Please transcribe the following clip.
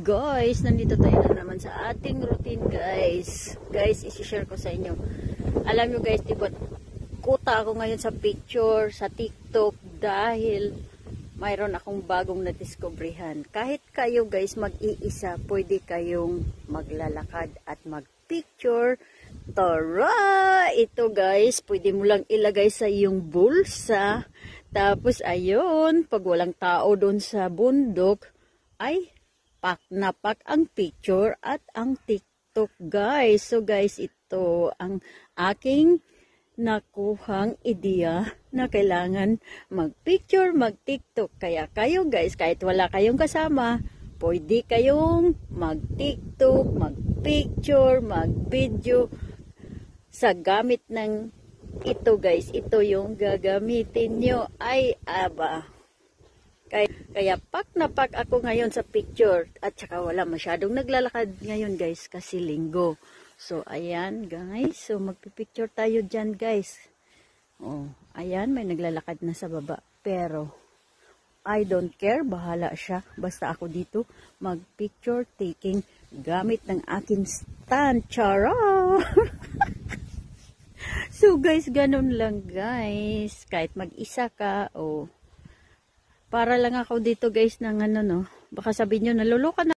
guys, nandito tayo na naman sa ating routine guys. Guys, isi-share ko sa inyo. Alam nyo guys, diba, kuta ako ngayon sa picture, sa TikTok dahil mayroon akong bagong nadiscoveryhan. Kahit kayo guys mag-iisa, pwede kayong maglalakad at magpicture. Tara! Ito guys, pwede mo lang ilagay sa iyong bulsa. Tapos ayun, pag walang tao doon sa bundok, ay pak na pak ang picture at ang TikTok guys. So guys, ito ang aking nakuhang ideya na kailangan mag-picture, mag-TikTok. Kaya kayo guys, kahit wala kayong kasama, pwede kayong mag-TikTok, mag-picture, mag-video sa gamit ng ito guys. Ito yung gagamitin nyo. Ay aba. Kaya pak na pak ako ngayon sa picture. At saka wala masyadong naglalakad ngayon guys kasi linggo. So ayan guys. So magpipicture tayo dyan guys. Oh, ayan may naglalakad na sa baba. Pero I don't care. Bahala siya. Basta ako dito magpicture taking gamit ng aking stand. Chara! So guys, ganun lang guys. Kahit mag-isa ka o para lang ako dito guys ng ano no. Baka sabihin nyo naluluka na.